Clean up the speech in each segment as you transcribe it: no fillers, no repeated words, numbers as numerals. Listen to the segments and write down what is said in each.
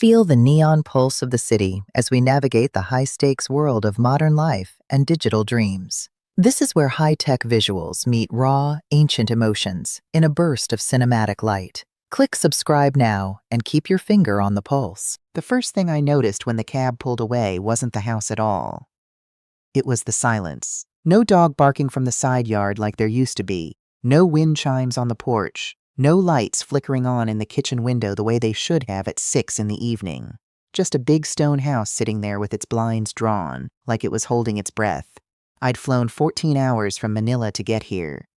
Feel the neon pulse of the city as we navigate the high-stakes world of modern life and digital dreams. This is where high-tech visuals meet raw, ancient emotions in a burst of cinematic light. Click subscribe now and keep your finger on the pulse. The first thing I noticed when the cab pulled away wasn't the house at all. It was the silence. No dog barking from the side yard like there used to be. No wind chimes on the porch. No lights flickering on in the kitchen window the way they should have at 6 in the evening. Just a big stone house sitting there with its blinds drawn, like it was holding its breath. I'd flown 14 hours from Manila to get here.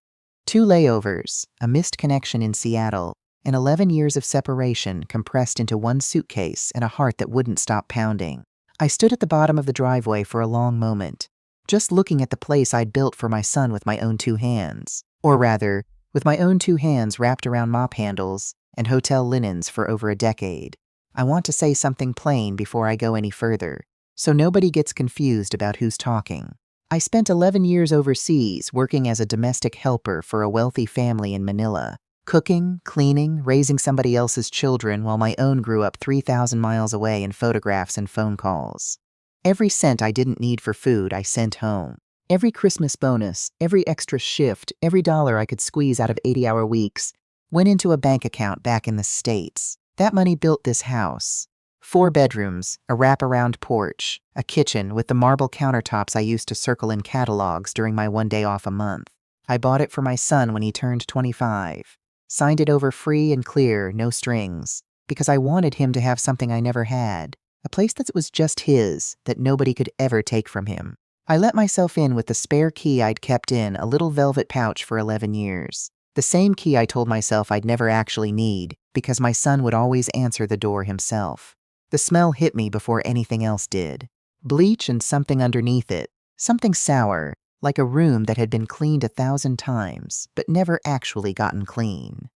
2 layovers, a missed connection in Seattle, and 11 years of separation compressed into one suitcase and a heart that wouldn't stop pounding. I stood at the bottom of the driveway for a long moment, just looking at the place I'd built for my son with my own 2 hands. Or rather, with my own 2 hands wrapped around mop handles and hotel linens for over a decade. I want to say something plain before I go any further, so nobody gets confused about who's talking. I spent 11 years overseas working as a domestic helper for a wealthy family in Manila, cooking, cleaning, raising somebody else's children while my own grew up 3,000 miles away in photographs and phone calls. Every cent I didn't need for food, I sent home. Every Christmas bonus, every extra shift, every dollar I could squeeze out of 80-hour weeks went into a bank account back in the States. That money built this house. 4 bedrooms, a wraparound porch, a kitchen with the marble countertops I used to circle in catalogs during my 1 day off a month. I bought it for my son when he turned 25. Signed it over free and clear, no strings, because I wanted him to have something I never had, a place that was just his, that nobody could ever take from him. I let myself in with the spare key I'd kept in a little velvet pouch for 11 years. The same key I told myself I'd never actually need, because my son would always answer the door himself. The smell hit me before anything else did. Bleach and something underneath it. Something sour, like a room that had been cleaned 1,000 times, but never actually gotten clean.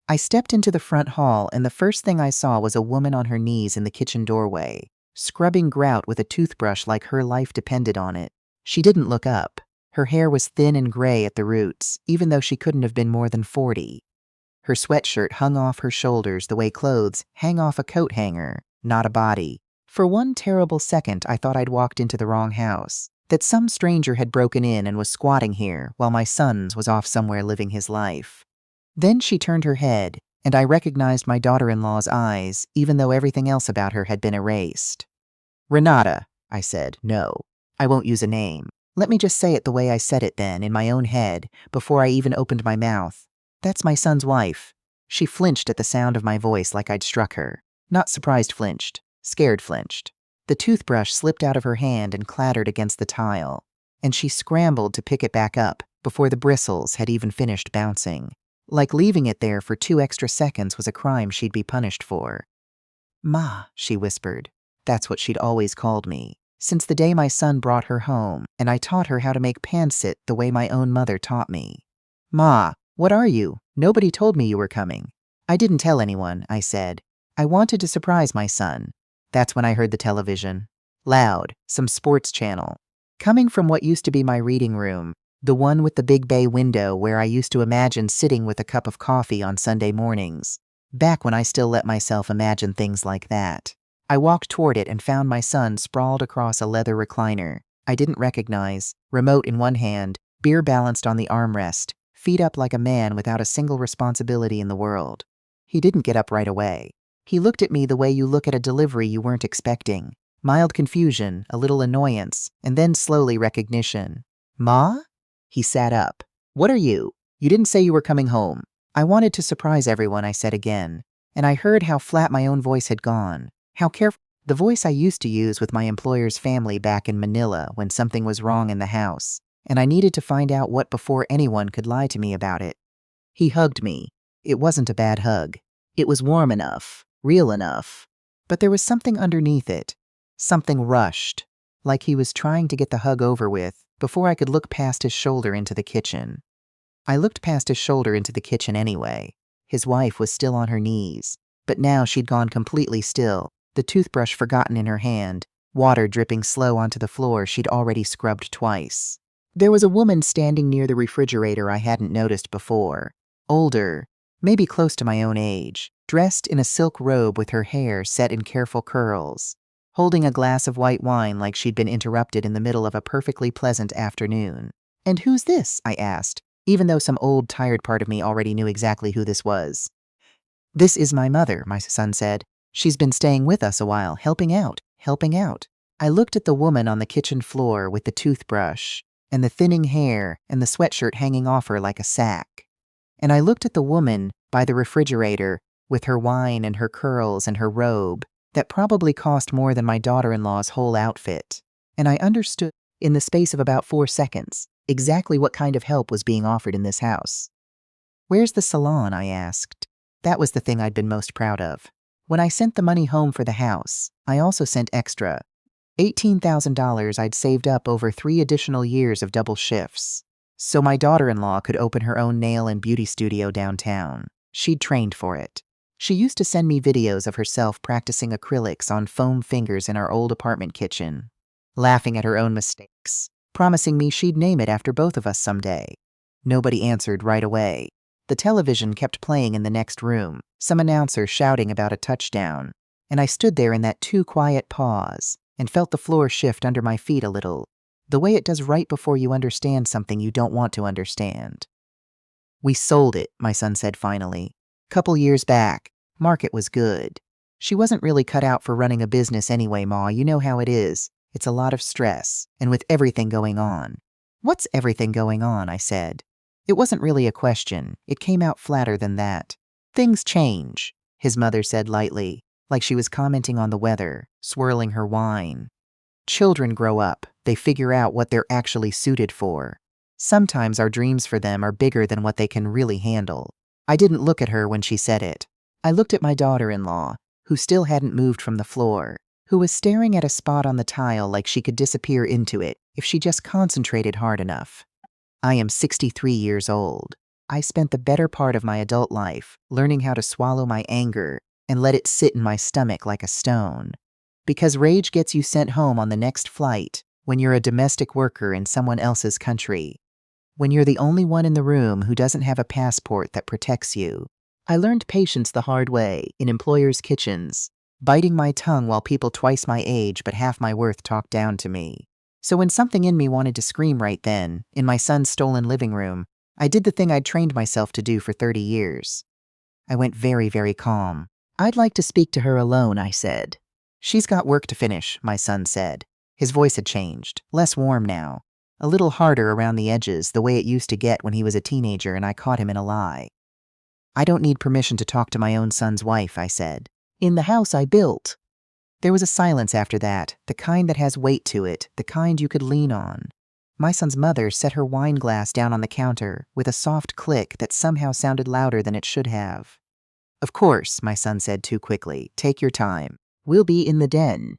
I stepped into the front hall, and the first thing I saw was a woman on her knees in the kitchen doorway, scrubbing grout with a toothbrush like her life depended on it. She didn't look up. Her hair was thin and gray at the roots, even though she couldn't have been more than 40. Her sweatshirt hung off her shoulders the way clothes hang off a coat hanger, not a body. For one terrible second, I thought I'd walked into the wrong house, that some stranger had broken in and was squatting here while my son's was off somewhere living his life. Then she turned her head, and I recognized my daughter-in-law's eyes, even though everything else about her had been erased. "Renata," I said. "No, I won't use a name. Let me just say it the way I said it then, in my own head, before I even opened my mouth. That's my son's wife." She flinched at the sound of my voice like I'd struck her. Not surprised flinched, scared flinched. The toothbrush slipped out of her hand and clattered against the tile, and she scrambled to pick it back up before the bristles had even finished bouncing. Like leaving it there for 2 extra seconds was a crime she'd be punished for. "Ma," she whispered. That's what she'd always called me, since the day my son brought her home, and I taught her how to make pancit the way my own mother taught me. "Ma, what are you? Nobody told me you were coming." "I didn't tell anyone," I said. "I wanted to surprise my son." That's when I heard the television. Loud, some sports channel. Coming from what used to be my reading room, the one with the big bay window where I used to imagine sitting with a cup of coffee on Sunday mornings, back when I still let myself imagine things like that. I walked toward it and found my son sprawled across a leather recliner I didn't recognize, remote in one hand, beer balanced on the armrest, feet up like a man without a single responsibility in the world. He didn't get up right away. He looked at me the way you look at a delivery you weren't expecting. Mild confusion, a little annoyance, and then slowly recognition. "Ma?" He sat up. "What are you? You didn't say you were coming home." I wanted to surprise everyone, I said again, and I heard how flat my own voice had gone. How careful. The voice I used to use with my employer's family back in Manila when something was wrong in the house, and I needed to find out what before anyone could lie to me about it. He hugged me. It wasn't a bad hug. It was warm enough, real enough, but there was something underneath it. Something rushed, like he was trying to get the hug over with before I could look past his shoulder into the kitchen. I looked past his shoulder into the kitchen anyway. His wife was still on her knees, but now she'd gone completely still, the toothbrush forgotten in her hand, water dripping slow onto the floor she'd already scrubbed twice. There was a woman standing near the refrigerator I hadn't noticed before. Older, maybe close to my own age, dressed in a silk robe with her hair set in careful curls, holding a glass of white wine like she'd been interrupted in the middle of a perfectly pleasant afternoon. "And who's this?" I asked, even though some old, tired part of me already knew exactly who this was. "This is my mother," my son said. "She's been staying with us a while, helping out, helping out." I looked at the woman on the kitchen floor with the toothbrush, and the thinning hair, and the sweatshirt hanging off her like a sack. And I looked at the woman by the refrigerator with her wine and her curls and her robe that probably cost more than my daughter-in-law's whole outfit. And I understood, in the space of about 4 seconds, exactly what kind of help was being offered in this house. "Where's the salon?" I asked. That was the thing I'd been most proud of. When I sent the money home for the house, I also sent extra $18,000 I'd saved up over 3 additional years of double shifts, so my daughter-in-law could open her own nail and beauty studio downtown. She'd trained for it. She used to send me videos of herself practicing acrylics on foam fingers in our old apartment kitchen, laughing at her own mistakes, promising me she'd name it after both of us someday. Nobody answered right away. The television kept playing in the next room, some announcer shouting about a touchdown, and I stood there in that too quiet pause and felt the floor shift under my feet a little, the way it does right before you understand something you don't want to understand. "We sold it," my son said finally. "Couple years back. Market was good. She wasn't really cut out for running a business anyway, Ma. You know how it is. It's a lot of stress, and with everything going on." "What's everything going on?" I said. It wasn't really a question. It came out flatter than that. "Things change," his mother said lightly, like she was commenting on the weather, swirling her wine. "Children grow up. They figure out what they're actually suited for. Sometimes our dreams for them are bigger than what they can really handle." I didn't look at her when she said it. I looked at my daughter-in-law, who still hadn't moved from the floor, who was staring at a spot on the tile like she could disappear into it if she just concentrated hard enough. I am 63 years old. I spent the better part of my adult life learning how to swallow my anger and let it sit in my stomach like a stone. Because rage gets you sent home on the next flight when you're a domestic worker in someone else's country, when you're the only one in the room who doesn't have a passport that protects you. I learned patience the hard way in employers' kitchens, biting my tongue while people twice my age but half my worth talked down to me. So when something in me wanted to scream right then, in my son's stolen living room, I did the thing I'd trained myself to do for 30 years. I went very, very calm. "I'd like to speak to her alone," I said. "She's got work to finish," my son said. His voice had changed, less warm now, a little harder around the edges, the way it used to get when he was a teenager and I caught him in a lie. "I don't need permission to talk to my own son's wife," I said. "In the house I built." There was a silence after that, the kind that has weight to it, the kind you could lean on. My son's mother set her wine glass down on the counter with a soft click that somehow sounded louder than it should have. "Of course," my son said too quickly. "Take your time. We'll be in the den."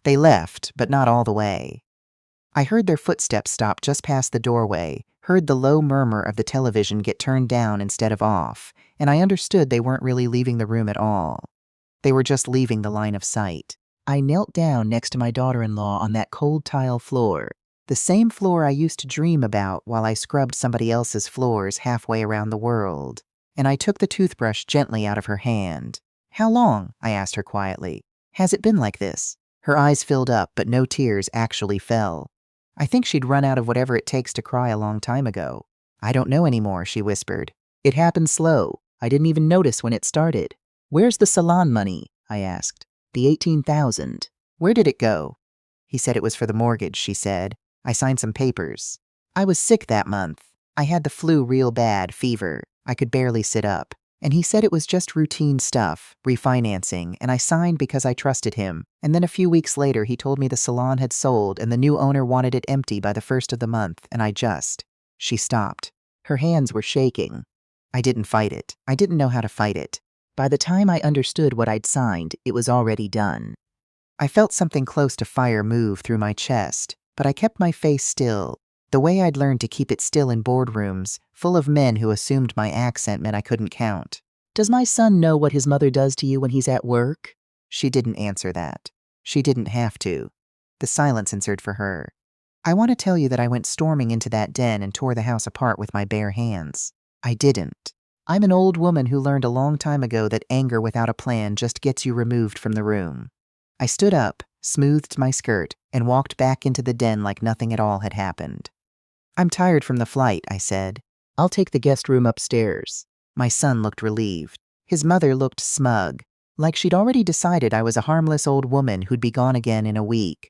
They left, but not all the way. I heard their footsteps stop just past the doorway, heard the low murmur of the television get turned down instead of off, and I understood they weren't really leaving the room at all. They were just leaving the line of sight. I knelt down next to my daughter-in-law on that cold tile floor, the same floor I used to dream about while I scrubbed somebody else's floors halfway around the world, and I took the toothbrush gently out of her hand. "How long?" I asked her quietly. "Has it been like this?" Her eyes filled up, but no tears actually fell. I think she'd run out of whatever it takes to cry a long time ago. "I don't know anymore," she whispered. "It happened slow. I didn't even notice when it started." "Where's the salon money?" I asked. "The 18,000. Where did it go?" "He said it was for the mortgage," she said. "I signed some papers. I was sick that month. I had the flu real bad, fever. I could barely sit up. And he said it was just routine stuff, refinancing, and I signed because I trusted him. And then a few weeks later he told me the salon had sold and the new owner wanted it empty by the 1st of the month, and I just..." She stopped. Her hands were shaking. I didn't fight it. I didn't know how to fight it. By the time I understood what I'd signed, it was already done. I felt something close to fire move through my chest, but I kept my face still, the way I'd learned to keep it still in boardrooms, full of men who assumed my accent meant I couldn't count. "Does my son know what his mother does to you when he's at work?" She didn't answer that. She didn't have to. The silence answered for her. "I want to tell you that I went storming into that den and tore the house apart with my bare hands. I didn't. I'm an old woman who learned a long time ago that anger without a plan just gets you removed from the room. I stood up, smoothed my skirt, and walked back into the den like nothing at all had happened. I'm tired from the flight, I said. I'll take the guest room upstairs. My son looked relieved. His mother looked smug, like she'd already decided I was a harmless old woman who'd be gone again in a week.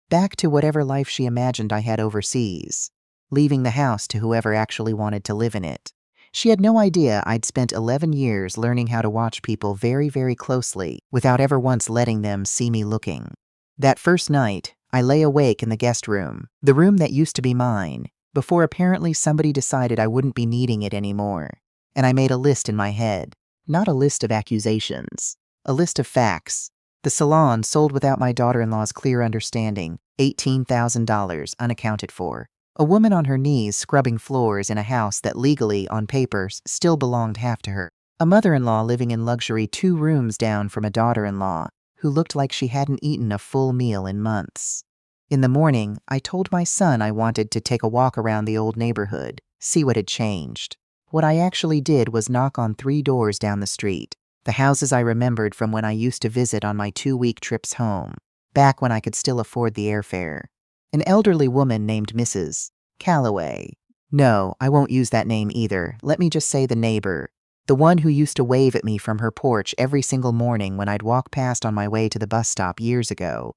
Back to whatever life she imagined I had overseas, leaving the house to whoever actually wanted to live in it. She had no idea I'd spent 11 years learning how to watch people very, very closely without ever once letting them see me looking. That first night, I lay awake in the guest room, the room that used to be mine, before apparently somebody decided I wouldn't be needing it anymore. And I made a list in my head. Not a list of accusations. A list of facts. The salon sold without my daughter-in-law's clear understanding, $18,000 unaccounted for. A woman on her knees scrubbing floors in a house that legally, on papers, still belonged half to her. A mother-in-law living in luxury 2 rooms down from a daughter-in-law who looked like she hadn't eaten a full meal in months. In the morning, I told my son I wanted to take a walk around the old neighborhood, see what had changed. What I actually did was knock on 3 doors down the street, the houses I remembered from when I used to visit on my 2-week trips home, back when I could still afford the airfare. An elderly woman named Mrs. Calloway. No, I won't use that name either. Let me just say the neighbor. The one who used to wave at me from her porch every single morning when I'd walk past on my way to the bus stop years ago.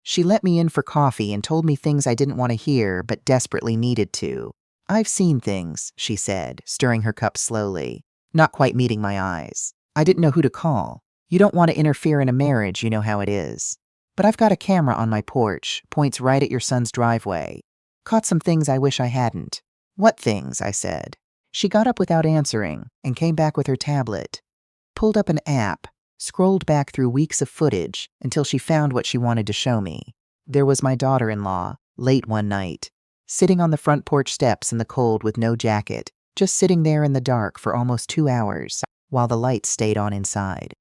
She let me in for coffee and told me things I didn't want to hear but desperately needed to. I've seen things, she said, stirring her cup slowly, not quite meeting my eyes. I didn't know who to call. You don't want to interfere in a marriage, you know how it is. But I've got a camera on my porch, points right at your son's driveway. Caught some things I wish I hadn't. What things? I said. She got up without answering and came back with her tablet. Pulled up an app, scrolled back through weeks of footage until she found what she wanted to show me. There was my daughter-in-law, late one night, sitting on the front porch steps in the cold with no jacket, just sitting there in the dark for almost 2 hours while the lights stayed on inside.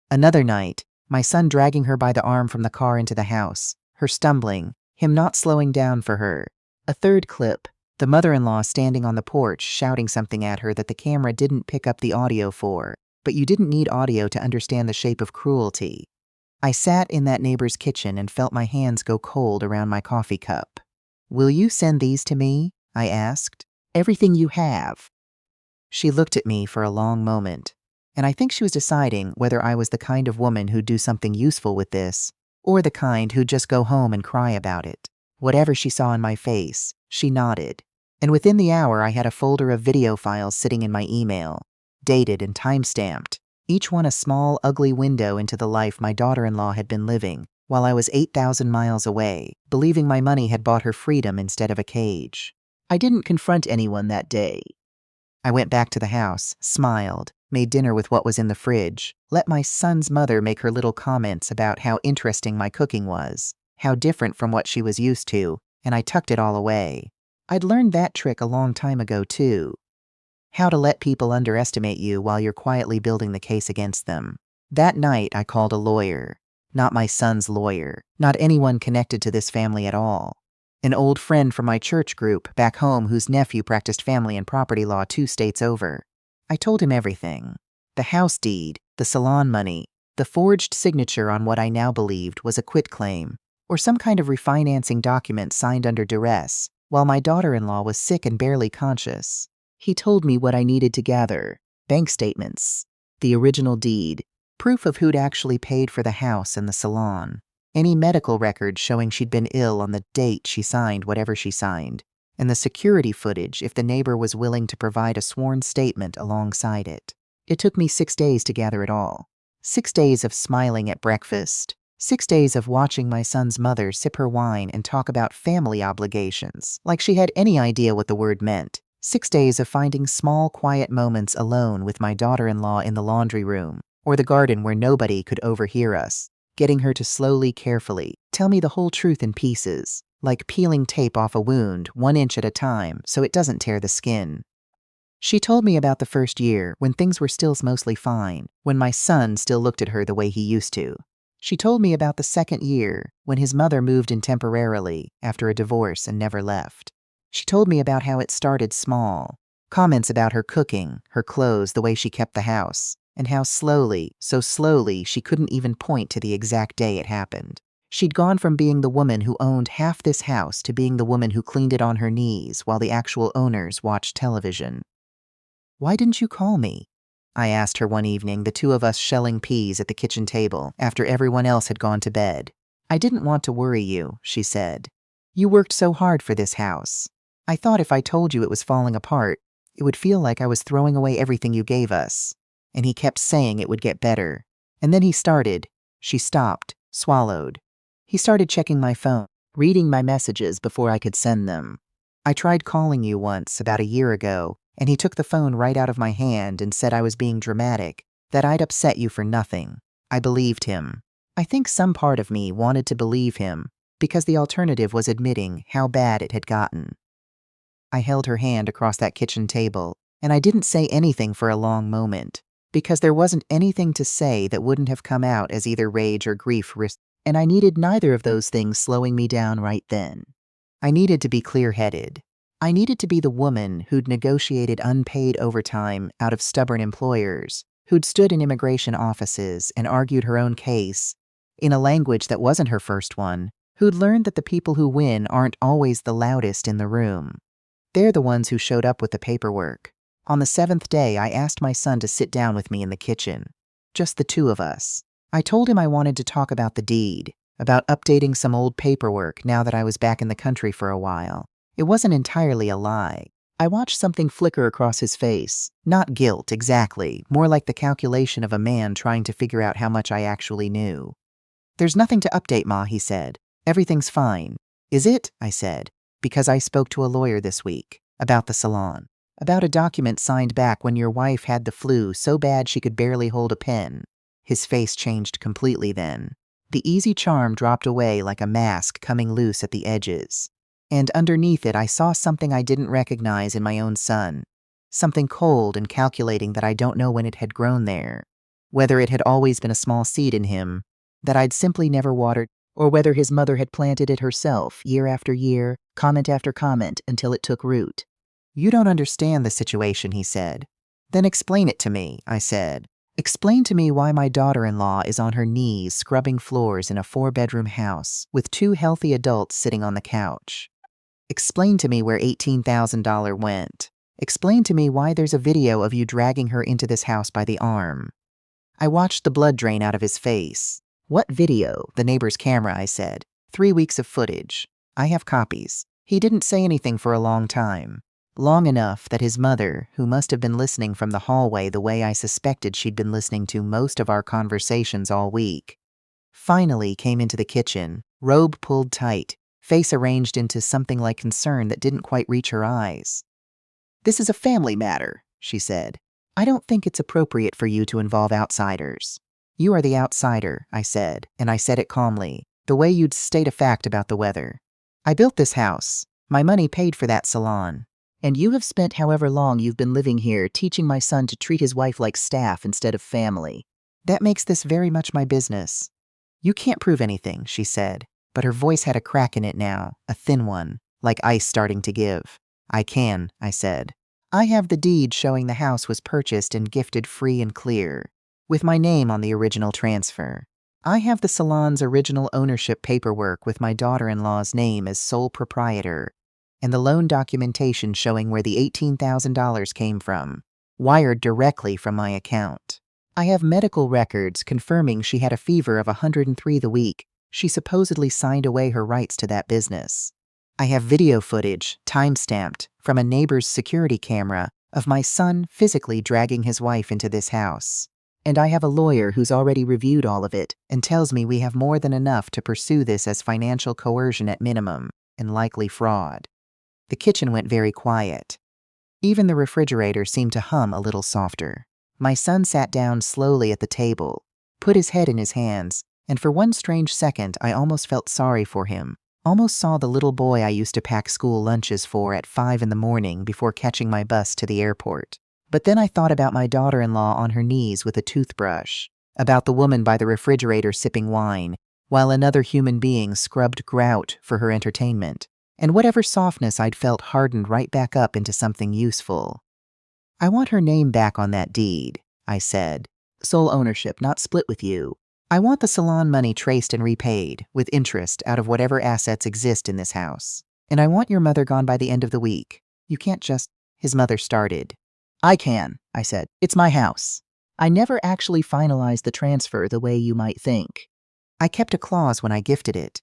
Another night, my son dragging her by the arm from the car into the house, her stumbling, him not slowing down for her. A third clip, the mother-in-law standing on the porch shouting something at her that the camera didn't pick up the audio for, but you didn't need audio to understand the shape of cruelty. I sat in that neighbor's kitchen and felt my hands go cold around my coffee cup. Will you send these to me? I asked. Everything you have. She looked at me for a long moment, and I think she was deciding whether I was the kind of woman who'd do something useful with this, or the kind who'd just go home and cry about it. Whatever she saw in my face, she nodded, and within the hour I had a folder of video files sitting in my email, dated and time-stamped, each one a small, ugly window into the life my daughter-in-law had been living, while I was 8,000 miles away, believing my money had bought her freedom instead of a cage. I didn't confront anyone that day. I went back to the house, smiled, made dinner with what was in the fridge, let my son's mother make her little comments about how interesting my cooking was, how different from what she was used to, and I tucked it all away. I'd learned that trick a long time ago, too. How to let people underestimate you while you're quietly building the case against them. That night, I called a lawyer. Not my son's lawyer, not anyone connected to this family at all. An old friend from my church group back home whose nephew practiced family and property law 2 states over. I told him everything. The house deed, the salon money, the forged signature on what I now believed was a quitclaim, or some kind of refinancing document signed under duress, while my daughter-in-law was sick and barely conscious. He told me what I needed to gather: bank statements, the original deed, proof of who'd actually paid for the house and the salon, any medical records showing she'd been ill on the date she signed whatever she signed, and the security footage if the neighbor was willing to provide a sworn statement alongside it. It took me 6 days to gather it all. 6 days of smiling at breakfast. 6 days of watching my son's mother sip her wine and talk about family obligations, like she had any idea what the word meant. 6 days of finding small, quiet moments alone with my daughter-in-law in the laundry room, or the garden where nobody could overhear us, getting her to slowly, carefully tell me the whole truth in pieces, like peeling tape off a wound 1 inch at a time so it doesn't tear the skin. She told me about the first year, when things were still mostly fine, when my son still looked at her the way he used to. She told me about the second year, when his mother moved in temporarily after a divorce and never left. She told me about how it started small, Comments about her cooking, her clothes, the way she kept the house, and how slowly, so slowly, she couldn't even point to the exact day it happened. She'd gone from being the woman who owned half this house to being the woman who cleaned it on her knees while the actual owners watched television. "Why didn't you call me?" I asked her one evening, the two of us shelling peas at the kitchen table after everyone else had gone to bed. "I didn't want to worry you," she said. "You worked so hard for this house. I thought if I told you it was falling apart, it would feel like I was throwing away everything you gave us." And he kept saying it would get better. And then he started. She stopped, swallowed. He started checking my phone, reading my messages before I could send them. "I tried calling you once, about a year ago, and he took the phone right out of my hand and said I was being dramatic, that I'd upset you for nothing." I believed him. I think some part of me wanted to believe him, because the alternative was admitting how bad it had gotten. I held her hand across that kitchen table, and I didn't say anything for a long moment, because there wasn't anything to say that wouldn't have come out as either rage or grief, and I needed neither of those things slowing me down right then. I needed to be clear-headed. I needed to be the woman who'd negotiated unpaid overtime out of stubborn employers, who'd stood in immigration offices and argued her own case in a language that wasn't her first one, who'd learned that the people who win aren't always the loudest in the room. They're the ones who showed up with the paperwork. On the 7th day, I asked my son to sit down with me in the kitchen. Just the two of us. I told him I wanted to talk about the deed, about updating some old paperwork now that I was back in the country for a while. It wasn't entirely a lie. I watched something flicker across his face. Not guilt, exactly, more like the calculation of a man trying to figure out how much I actually knew. "There's nothing to update, Ma," he said. "Everything's fine." "Is it?" I said, because I spoke to a lawyer this week about the salon, about a document signed back when your wife had the flu so bad she could barely hold a pen. His face changed completely then. The easy charm dropped away like a mask coming loose at the edges. And underneath it, I saw something I didn't recognize in my own son. Something cold and calculating that I don't know when it had grown there. Whether it had always been a small seed in him that I'd simply never watered, or whether his mother had planted it herself year after year, comment after comment, until it took root. "You don't understand the situation," he said. "Then explain it to me," I said. "Explain to me why my daughter-in-law is on her knees scrubbing floors in a 4-bedroom house with 2 healthy adults sitting on the couch. Explain to me where $18,000 went. Explain to me why there's a video of you dragging her into this house by the arm." I watched the blood drain out of his face. "What video?" "The neighbor's camera," I said. 3 weeks of footage. I have copies." He didn't say anything for a long time. Long enough that his mother, who must have been listening from the hallway the way I suspected she'd been listening to most of our conversations all week, finally came into the kitchen, robe pulled tight, face arranged into something like concern that didn't quite reach her eyes. "This is a family matter," she said. "I don't think it's appropriate for you to involve outsiders." "You are the outsider," I said, and I said it calmly, the way you'd state a fact about the weather. "I built this house. My money paid for that salon. And you have spent however long you've been living here teaching my son to treat his wife like staff instead of family. That makes this very much my business." "You can't prove anything," she said, but her voice had a crack in it now, a thin one, like ice starting to give. "I can," I said. "I have the deed showing the house was purchased and gifted free and clear, with my name on the original transfer. I have the salon's original ownership paperwork with my daughter-in-law's name as sole proprietor, and the loan documentation showing where the $18,000 came from, wired directly from my account. I have medical records confirming she had a fever of 103 the week she supposedly signed away her rights to that business. I have video footage, time-stamped, from a neighbor's security camera of my son physically dragging his wife into this house. And I have a lawyer who's already reviewed all of it and tells me we have more than enough to pursue this as financial coercion at minimum and likely fraud." The kitchen went very quiet. Even the refrigerator seemed to hum a little softer. My son sat down slowly at the table, put his head in his hands, and for one strange second I almost felt sorry for him. Almost saw the little boy I used to pack school lunches for at 5 in the morning before catching my bus to the airport. But then I thought about my daughter-in-law on her knees with a toothbrush, about the woman by the refrigerator sipping wine, while another human being scrubbed grout for her entertainment, and whatever softness I'd felt hardened right back up into something useful. I want her name back on that deed, I said. Sole ownership, not split with you. I want the salon money traced and repaid, with interest, out of whatever assets exist in this house. And I want your mother gone by the end of the week. You can't just— His mother started. I can, I said. It's my house. I never actually finalized the transfer the way you might think. I kept a clause when I gifted it.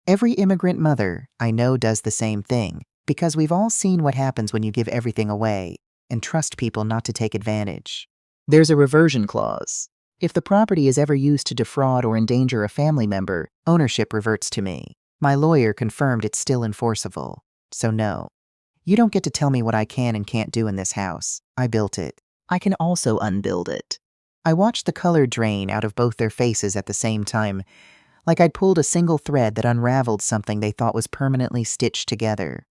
Every immigrant mother I know does the same thing, because we've all seen what happens when you give everything away and trust people not to take advantage. There's a reversion clause. If the property is ever used to defraud or endanger a family member, ownership reverts to me. My lawyer confirmed it's still enforceable. So no. You don't get to tell me what I can and can't do in this house. I built it. I can also unbuild it. I watched the color drain out of both their faces at the same time, like I'd pulled a single thread that unraveled something they thought was permanently stitched together.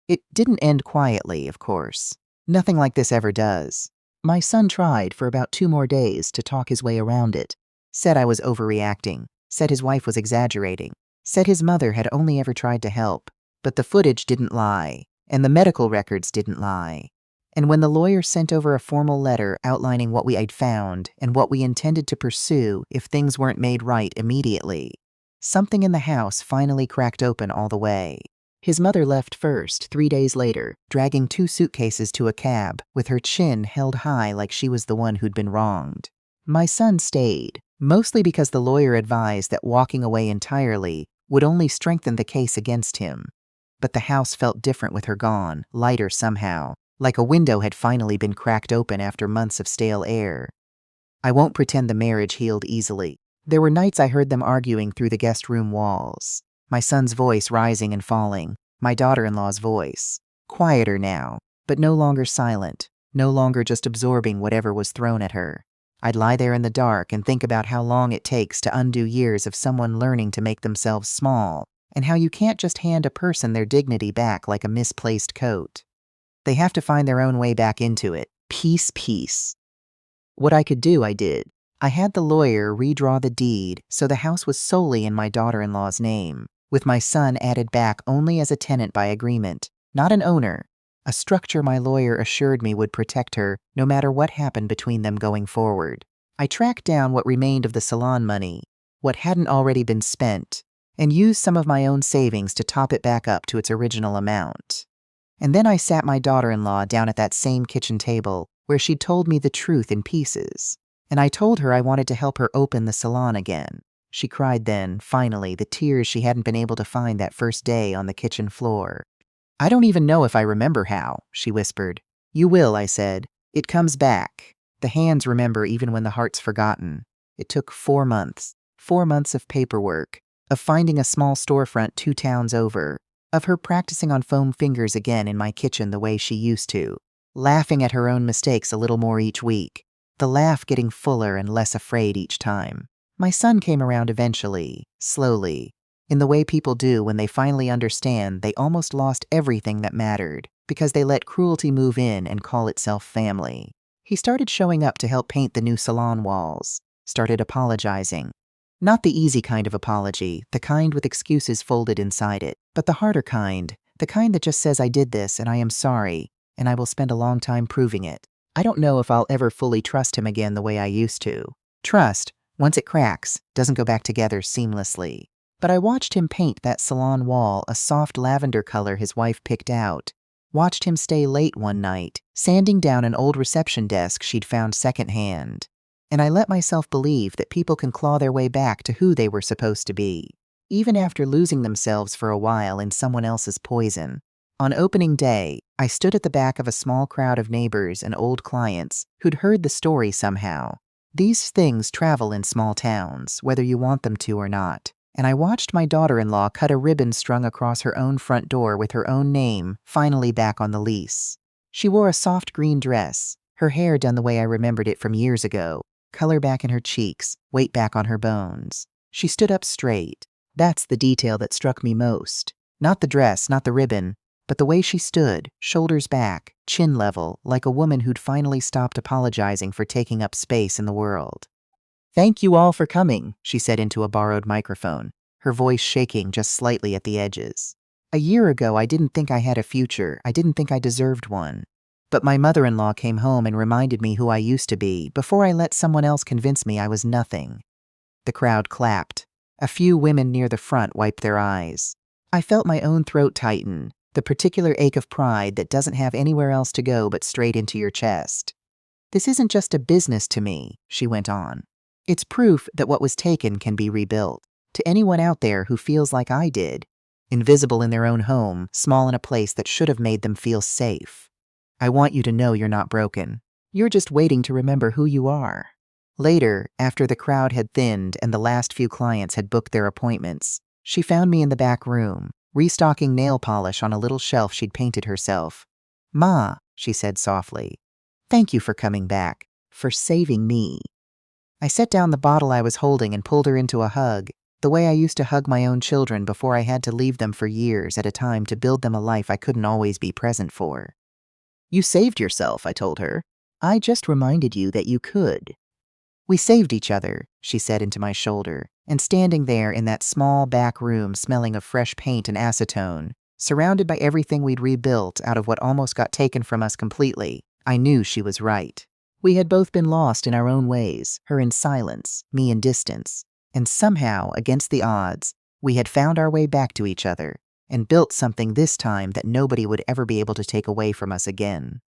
It didn't end quietly, of course. Nothing like this ever does. My son tried for about 2 more days to talk his way around it. Said I was overreacting. Said his wife was exaggerating. Said his mother had only ever tried to help. But the footage didn't lie, and the medical records didn't lie. And when the lawyer sent over a formal letter outlining what we had found and what we intended to pursue if things weren't made right immediately, something in the house finally cracked open all the way. His mother left first, 3 days later, dragging 2 suitcases to a cab, with her chin held high like she was the one who'd been wronged. My son stayed, mostly because the lawyer advised that walking away entirely would only strengthen the case against him. But the house felt different with her gone, lighter somehow, like a window had finally been cracked open after months of stale air. I won't pretend the marriage healed easily. There were nights I heard them arguing through the guest room walls. My son's voice rising and falling, my daughter-in-law's voice. Quieter now, but no longer silent, no longer just absorbing whatever was thrown at her. I'd lie there in the dark and think about how long it takes to undo years of someone learning to make themselves small, and how you can't just hand a person their dignity back like a misplaced coat. They have to find their own way back into it, piece. What I could do, I did. I had the lawyer redraw the deed so the house was solely in my daughter-in-law's name, with my son added back only as a tenant by agreement, not an owner, a structure my lawyer assured me would protect her no matter what happened between them going forward. I tracked down what remained of the salon money, what hadn't already been spent, and used some of my own savings to top it back up to its original amount. And then I sat my daughter-in-law down at that same kitchen table where she'd told me the truth in pieces, and I told her I wanted to help her open the salon again. She cried then, finally, the tears she hadn't been able to find that first day on the kitchen floor. I don't even know if I remember how, she whispered. You will, I said. It comes back. The hands remember even when the heart's forgotten. It took 4 months. 4 months of paperwork, of finding a small storefront 2 towns over, of her practicing on foam fingers again in my kitchen the way she used to, laughing at her own mistakes a little more each week, the laugh getting fuller and less afraid each time. My son came around eventually, slowly, in the way people do when they finally understand they almost lost everything that mattered because they let cruelty move in and call itself family. He started showing up to help paint the new salon walls, started apologizing. Not the easy kind of apology, the kind with excuses folded inside it, but the harder kind, the kind that just says I did this and I am sorry, and I will spend a long time proving it. I don't know if I'll ever fully trust him again the way I used to. Trust, once it cracks, doesn't go back together seamlessly. But I watched him paint that salon wall a soft lavender color his wife picked out. Watched him stay late one night, sanding down an old reception desk she'd found secondhand. And I let myself believe that people can claw their way back to who they were supposed to be, even after losing themselves for a while in someone else's poison. On opening day, I stood at the back of a small crowd of neighbors and old clients who'd heard the story somehow. These things travel in small towns, whether you want them to or not. And I watched my daughter-in-law cut a ribbon strung across her own front door with her own name, finally back on the lease. She wore a soft green dress, her hair done the way I remembered it from years ago, color back in her cheeks, weight back on her bones. She stood up straight. That's the detail that struck me most. Not the dress, not the ribbon, but the way she stood, shoulders back, chin level, like a woman who'd finally stopped apologizing for taking up space in the world. Thank you all for coming, she said into a borrowed microphone, her voice shaking just slightly at the edges. A year ago, I didn't think I had a future. I didn't think I deserved one. But my mother-in-law came home and reminded me who I used to be before I let someone else convince me I was nothing. The crowd clapped. A few women near the front wiped their eyes. I felt my own throat tighten, the particular ache of pride that doesn't have anywhere else to go but straight into your chest. This isn't just a business to me, she went on. It's proof that what was taken can be rebuilt. To anyone out there who feels like I did, invisible in their own home, small in a place that should have made them feel safe. I want you to know you're not broken. You're just waiting to remember who you are. Later, after the crowd had thinned and the last few clients had booked their appointments, she found me in the back room, restocking nail polish on a little shelf she'd painted herself. "Ma," she said softly, "thank you for coming back, for saving me." I set down the bottle I was holding and pulled her into a hug, the way I used to hug my own children before I had to leave them for years at a time to build them a life I couldn't always be present for. "You saved yourself," I told her. "I just reminded you that you could." "We saved each other," she said into my shoulder, and standing there in that small back room smelling of fresh paint and acetone, surrounded by everything we'd rebuilt out of what almost got taken from us completely, I knew she was right. We had both been lost in our own ways, her in silence, me in distance, and somehow, against the odds, we had found our way back to each other and built something this time that nobody would ever be able to take away from us again.